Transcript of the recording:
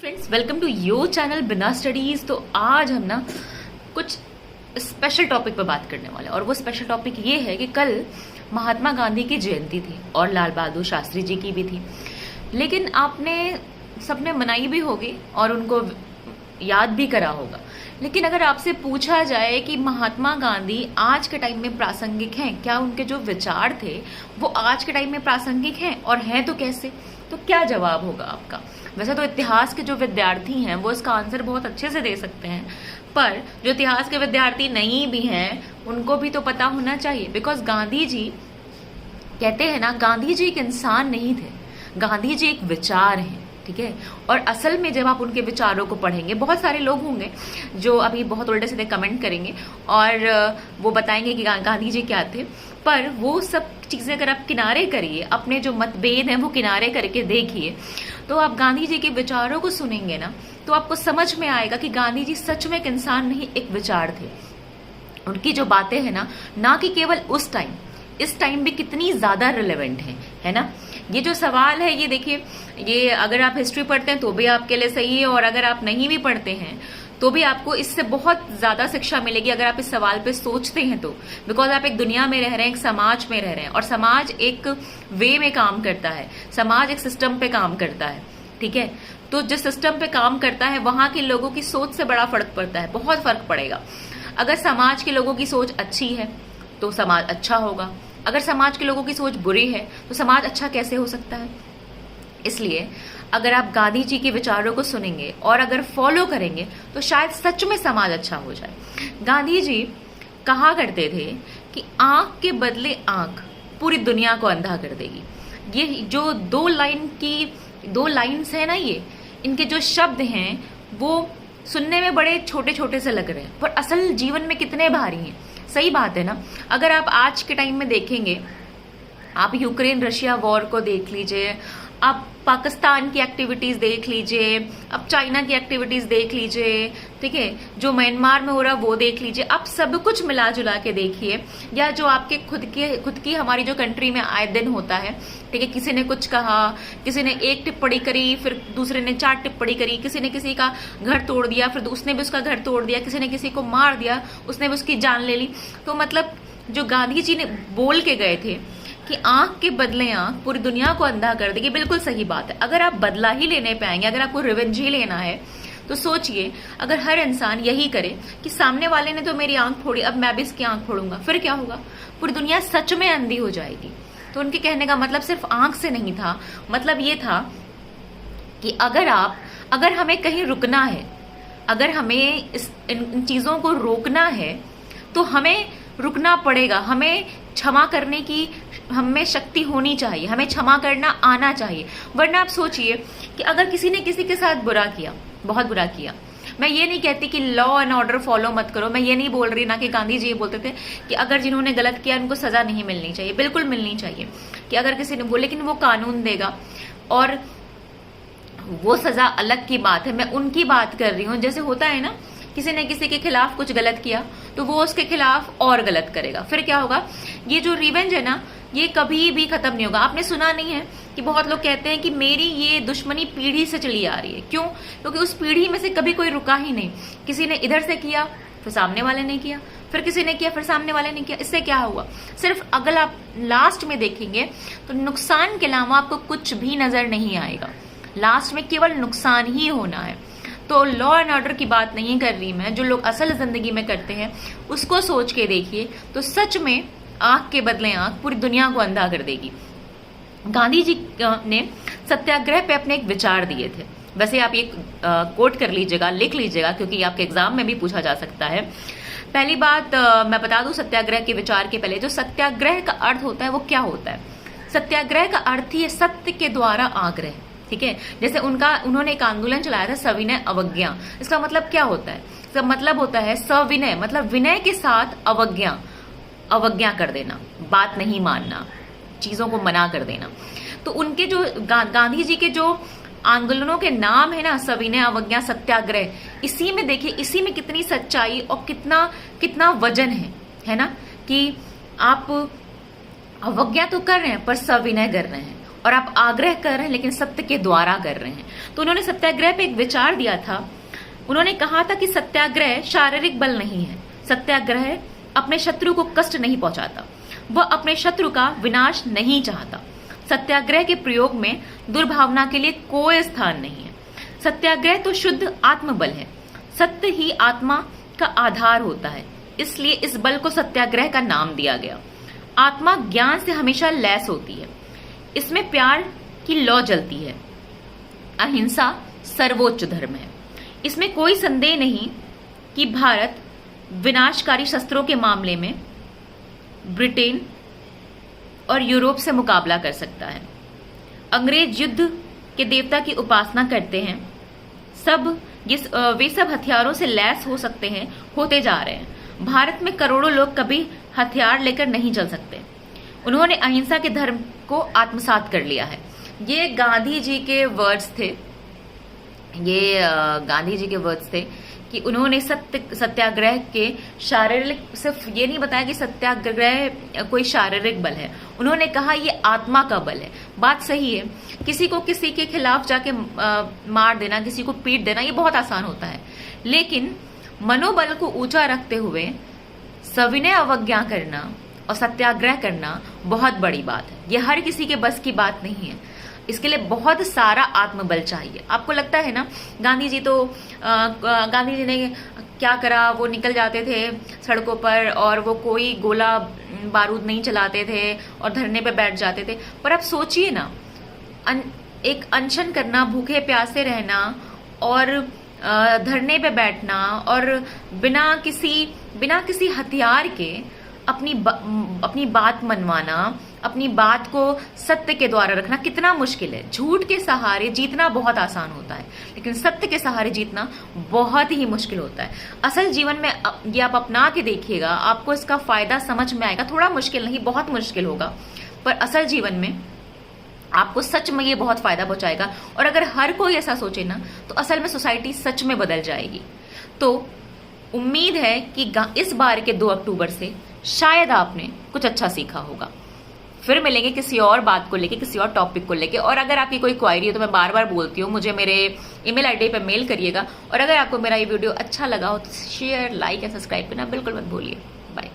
Friends, welcome to your channel Bina studies. तो आज हम ना कुछ स्पेशल टॉपिक पर बात करने वाले हैं और वो स्पेशल टॉपिक ये है कि कल महात्मा गांधी की जयंती थी और लाल बहादुर शास्त्री जी की भी थी। लेकिन आपने सबने मनाई भी होगी और उनको याद भी करा होगा। लेकिन अगर आपसे पूछा जाए कि महात्मा गांधी आज के टाइम में प्रासंगिक हैं, क्या उनके जो विचार थे वो आज के टाइम में प्रासंगिक हैं और हैं तो कैसे, तो क्या जवाब होगा आपका? वैसे तो इतिहास के जो विद्यार्थी हैं वो इसका आंसर बहुत अच्छे से दे सकते हैं, पर जो इतिहास के विद्यार्थी नहीं भी हैं उनको भी तो पता होना चाहिए। बिकॉज गांधी जी कहते हैं ना, गांधी जी एक इंसान नहीं थे, गांधी जी एक विचार हैं, ठीक है। और असल में जब आप उनके विचारों को पढ़ेंगे, बहुत सारे लोग होंगे जो अभी बहुत उल्टे सीधे कमेंट करेंगे और वो बताएंगे कि गांधी जी क्या थे, पर वो सब चीजें अगर आप किनारे करिए, अपने जो मतभेद हैं वो किनारे करके देखिए, तो आप गांधी जी के विचारों को सुनेंगे ना तो आपको समझ में आएगा कि गांधी जी सच में एक इंसान नहीं, एक विचार थे। उनकी जो बातें हैं ना कि केवल उस टाइम, इस टाइम भी कितनी ज्यादा रिलेवेंट है ना। ये जो सवाल है, ये देखिए, ये अगर आप हिस्ट्री पढ़ते हैं तो भी आपके लिए सही है और अगर आप नहीं भी पढ़ते हैं तो भी आपको इससे बहुत ज्यादा शिक्षा मिलेगी अगर आप इस सवाल पे सोचते हैं तो। बिकॉज आप एक दुनिया में रह रहे हैं, एक समाज में रह रहे हैं और समाज एक वे में काम करता है, समाज एक सिस्टम पे काम करता है, ठीक है। तो जिस सिस्टम पे काम करता है वहां के लोगों की सोच से बड़ा फर्क पड़ता है, बहुत फर्क पड़ेगा। अगर समाज के लोगों की सोच अच्छी है तो समाज अच्छा होगा, अगर समाज के लोगों की सोच बुरी है तो समाज अच्छा कैसे हो सकता है। इसलिए अगर आप गांधी जी के विचारों को सुनेंगे और अगर फॉलो करेंगे तो शायद सच में समाज अच्छा हो जाए। गांधी जी कहा करते थे कि आंख के बदले आंख पूरी दुनिया को अंधा कर देगी। ये जो दो लाइन्स है ना, ये इनके जो शब्द हैं वो सुनने में बड़े छोटे छोटे से लग रहे हैं पर असल जीवन में कितने भारी हैं। सही बात है ना। अगर आप आज के टाइम में देखेंगे, आप यूक्रेन रशिया वॉर को देख लीजिए, आप पाकिस्तान की एक्टिविटीज देख लीजिए, आप चाइना की एक्टिविटीज देख लीजिए, ठीक है, जो म्यांमार में हो रहा वो देख लीजिए, आप सब कुछ मिला जुला के देखिए, या जो आपके खुद की हमारी जो कंट्री में आए दिन होता है, ठीक है। किसी ने कुछ कहा, किसी ने एक टिप्पणी करी, फिर दूसरे ने 4 टिप्पणी करी, किसी ने किसी का घर तोड़ दिया, फिर उसने भी उसका घर तोड़ दिया, किसी ने किसी को मार दिया, उसने भी उसकी जान ले ली। तो मतलब जो गांधी जी ने बोल के गए थे कि आंख के बदले आंख पूरी दुनिया को अंधा कर देगी, बिल्कुल सही बात है। अगर आप बदला ही लेने पे आएंगे, अगर आपको रिवेंज ही लेना है तो सोचिए, अगर हर इंसान यही करे कि सामने वाले ने तो मेरी आंख फोड़ी, अब मैं भी इसकी आंख फोड़ूंगा, फिर क्या होगा? पूरी दुनिया सच में अंधी हो जाएगी। तो उनके कहने का मतलब सिर्फ आंख से नहीं था, मतलब ये था कि अगर हमें कहीं रुकना है, अगर हमें इन चीजों को रोकना है तो हमें रुकना पड़ेगा। हमें क्षमा करने की हमें शक्ति होनी चाहिए, हमें क्षमा करना आना चाहिए। वरना आप सोचिए कि अगर किसी ने किसी के साथ बुरा किया, बहुत बुरा किया, मैं ये नहीं कहती कि लॉ एंड ऑर्डर फॉलो मत करो, मैं ये नहीं बोल रही ना कि गांधी जी ये बोलते थे कि अगर जिन्होंने गलत किया उनको सजा नहीं मिलनी चाहिए, बिल्कुल मिलनी चाहिए कि अगर किसी ने बोले, लेकिन वो कानून देगा और वो सजा अलग की बात है। मैं उनकी बात कर रही हूँ, जैसे होता है ना, किसी ने किसी के खिलाफ कुछ गलत किया तो वो उसके खिलाफ और गलत करेगा, फिर क्या होगा? ये जो रिवेंज है ना, ये कभी भी खत्म नहीं होगा। आपने सुना नहीं है कि बहुत लोग कहते हैं कि मेरी ये दुश्मनी पीढ़ी से चली आ रही है। क्यों? क्योंकि उस पीढ़ी में से कभी कोई रुका ही नहीं। किसी ने इधर से किया, फिर सामने वाले ने किया, फिर किसी ने किया, फिर सामने वाले ने किया। इससे क्या हुआ? सिर्फ अगर आप लास्ट में देखेंगे तो नुकसान के अलावा आपको कुछ भी नजर नहीं आएगा। लास्ट में केवल नुकसान ही होना है। तो लॉ एंड ऑर्डर की बात नहीं कर रही मैं, जो लोग असल जिंदगी में करते हैं उसको सोच के देखिए, तो सच में आंख के बदले आंख पूरी दुनिया को अंधा कर देगी। गांधी जी ने सत्याग्रह पे अपने एक विचार दिए थे। वैसे आप ये कोट कर लीजिएगा, लिख लीजिएगा, क्योंकि आपके एग्जाम में भी पूछा जा सकता है। पहली बात मैं बता दूं सत्याग्रह के विचार के पहले, जो सत्याग्रह का अर्थ होता है वो क्या होता है? सत्याग्रह का अर्थ ही है सत्य के द्वारा आग्रह, ठीक है। जैसे उन्होंने एक आंदोलन चलाया था, सविनय अवज्ञा। इसका मतलब क्या होता है? इसका मतलब होता है सविनय, मतलब विनय के साथ अवज्ञा कर देना, बात नहीं मानना, चीजों को मना कर देना। तो उनके जो गांधी जी के जो आंदोलनों के नाम है ना, सविनय अवज्ञा सत्याग्रह, इसी में देखिए, इसी में कितनी सच्चाई और कितना वजन है ना, कि आप अवज्ञा तो कर रहे हैं पर सविनय कर रहे हैं। और आप आग्रह कर रहे हैं लेकिन सत्य के द्वारा कर रहे हैं। तो उन्होंने सत्याग्रह पे एक विचार दिया था। उन्होंने कहा था कि सत्याग्रह शारीरिक बल नहीं है, सत्याग्रह अपने शत्रु को कष्ट नहीं पहुंचाता, वह अपने शत्रु का विनाश नहीं चाहता। सत्याग्रह के प्रयोग में दुर्भावना के लिए कोई स्थान नहीं है। सत्याग्रह तो शुद्ध आत्मबल है, सत्य ही आत्मा का आधार होता है, इसलिए इस बल को सत्याग्रह का नाम दिया गया। आत्मा ज्ञान से हमेशा लैस होती है, इसमें प्यार की लौ जलती है। अहिंसा सर्वोच्च धर्म है। इसमें कोई संदेह नहीं कि भारत विनाशकारी शस्त्रों के मामले में ब्रिटेन और यूरोप से मुकाबला कर सकता है। अंग्रेज युद्ध के देवता की उपासना करते हैं, वे सब हथियारों से लैस हो सकते हैं, होते जा रहे हैं। भारत में करोड़ों लोग कभी हथियार लेकर नहीं चल सकते। उन्होंने अहिंसा के धर्म को आत्मसात कर लिया है। ये गांधी जी के वर्ड्स थे। गांधी जी के वर्ड्स थे कि उन्होंने सत्याग्रह के शारीरिक, सिर्फ ये नहीं बताया कि सत्याग्रह कोई शारीरिक बल है, उन्होंने कहा ये आत्मा का बल है। बात सही है। किसी को किसी के खिलाफ जाके मार देना, किसी को पीट देना, ये बहुत आसान होता है, लेकिन मनोबल को ऊंचा रखते हुए सविनय अवज्ञा करना और सत्याग्रह करना बहुत बड़ी बात है। ये हर किसी के बस की बात नहीं है। इसके लिए बहुत सारा आत्मबल चाहिए। आपको लगता है ना, गांधी जी ने क्या करा, वो निकल जाते थे सड़कों पर और वो कोई गोला बारूद नहीं चलाते थे और धरने पे बैठ जाते थे। पर आप सोचिए ना, एक अनशन करना, भूखे प्यासे रहना और धरने पे बैठना और बिना किसी हथियार के अपनी बात मनवाना, अपनी बात को सत्य के द्वारा रखना कितना मुश्किल है। झूठ के सहारे जीतना बहुत आसान होता है, लेकिन सत्य के सहारे जीतना बहुत ही मुश्किल होता है। असल जीवन में ये आप अपना के देखिएगा, आपको इसका फायदा समझ में आएगा। थोड़ा मुश्किल नहीं, बहुत मुश्किल होगा, पर असल जीवन में आपको सच में ये बहुत फायदा पहुंचाएगा। और अगर हर कोई ऐसा सोचे ना, तो असल में सोसाइटी सच में बदल जाएगी। तो उम्मीद है कि इस बार के 2 अक्टूबर से शायद आपने कुछ अच्छा सीखा होगा। फिर मिलेंगे किसी और बात को लेके, किसी और टॉपिक को लेके। और अगर आपकी कोई क्वायरी हो तो मैं बार बार बोलती हूँ, मुझे मेरे ईमेल आईडी पे मेल करिएगा। और अगर आपको मेरा ये वीडियो अच्छा लगा हो तो शेयर, लाइक एंड सब्सक्राइब करना बिल्कुल मत भूलिए। बाय।